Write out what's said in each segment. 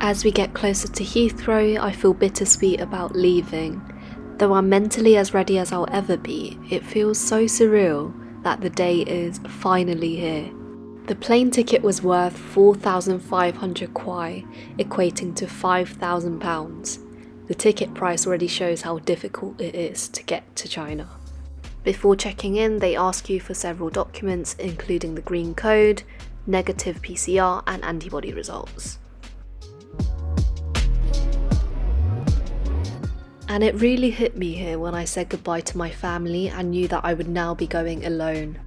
As we get closer to Heathrow, I feel bittersweet about leaving. Though I'm mentally as ready as I'll ever be, it feels so surreal that the day is finally here. The plane ticket was worth 4,500 kwai, equating to £5,000. The ticket price already shows how difficult it is to get to China. Before checking in, they ask you for several documents, including the green code, negative PCR, and antibody results. And it really hit me here when I said goodbye to my family and knew that I would now be going alone.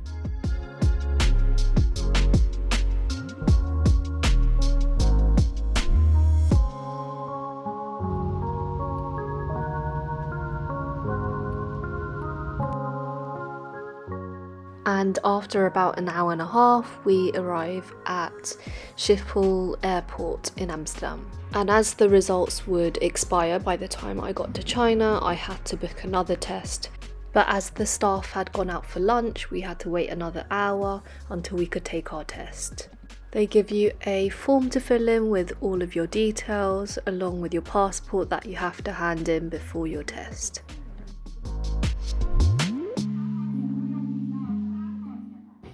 And after about an hour and a half, we arrive at Schiphol Airport in Amsterdam. And as the results would expire by the time I got to China, I had to book another test. But as the staff had gone out for lunch, we had to wait another hour until we could take our test. They give you a form to fill in with all of your details, along with your passport that you have to hand in before your test.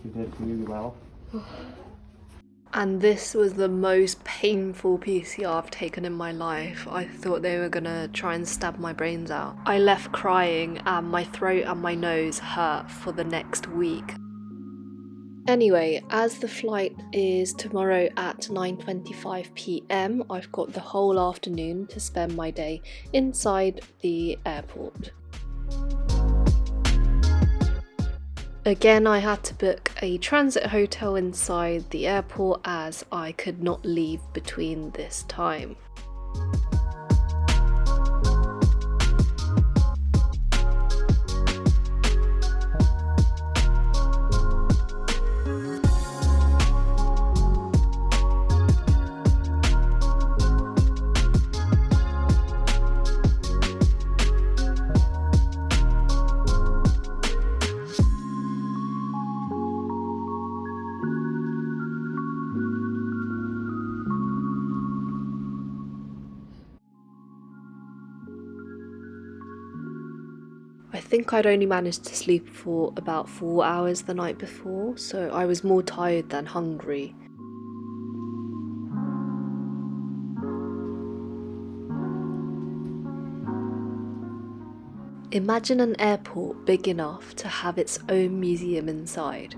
You did really well. And this was the most painful PCR I've taken in my life. I thought they were gonna try and stab my brains out. I left crying and my throat and my nose hurt for the next week. Anyway, as the flight is tomorrow at 9:25 p.m, I've got the whole afternoon to spend my day inside the airport. Again, I had to book a transit hotel inside the airport as I could not leave between this time. I think I'd only managed to sleep for about 4 hours the night before, so I was more tired than hungry. Imagine an airport big enough to have its own museum inside.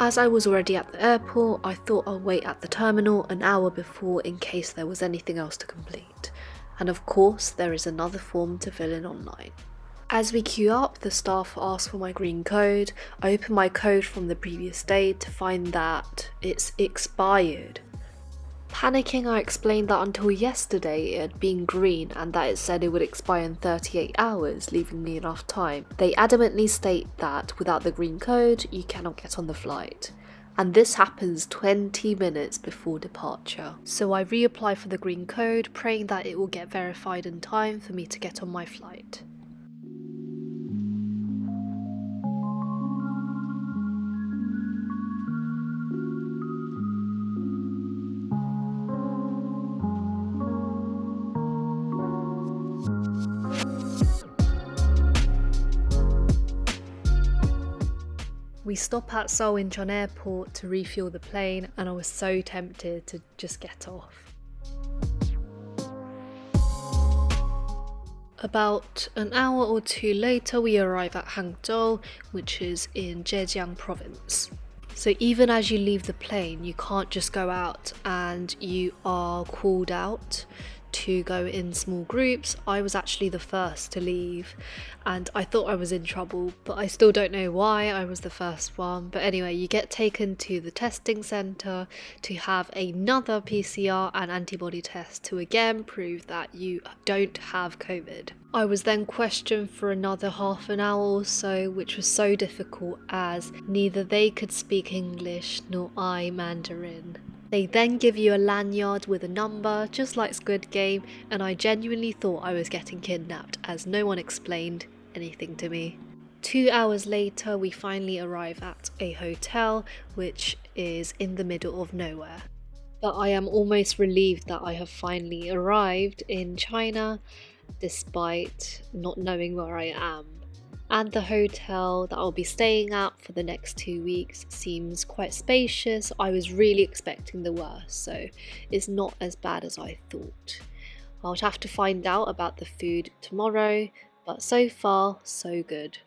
As I was already at the airport, I thought I'll wait at the terminal an hour before in case there was anything else to complete. And of course, there is another form to fill in online. As we queue up, the staff ask for my green code. I open my code from the previous day to find that it's expired. Panicking, I explained that until yesterday it had been green and that it said it would expire in 38 hours, leaving me enough time. They adamantly state that without the green code, you cannot get on the flight. And this happens 20 minutes before departure. So I reapply for the green code, praying that it will get verified in time for me to get on my flight. We stop at Seoul Incheon Airport to refuel the plane, and I was so tempted to just get off. About an hour or two later, we arrive at Hangzhou, which is in Zhejiang province. So even as you leave the plane, you can't just go out, and you are called out to go in small groups, I was actually the first to leave, and I thought I was in trouble, but I still don't know why I was the first one. But anyway, you get taken to the testing centre to have another PCR and antibody test to again prove that you don't have COVID. I was then questioned for another half an hour or so, which was so difficult as neither they could speak English nor I Mandarin. They then give you a lanyard with a number, just like Squid Game, and I genuinely thought I was getting kidnapped as no one explained anything to me. 2 hours later, we finally arrive at a hotel, which is in the middle of nowhere. But I am almost relieved that I have finally arrived in China, despite not knowing where I am. And the hotel that I'll be staying at for the next 2 weeks seems quite spacious. I was really expecting the worst, so it's not as bad as I thought. I'll have to find out about the food tomorrow, but so far, so good.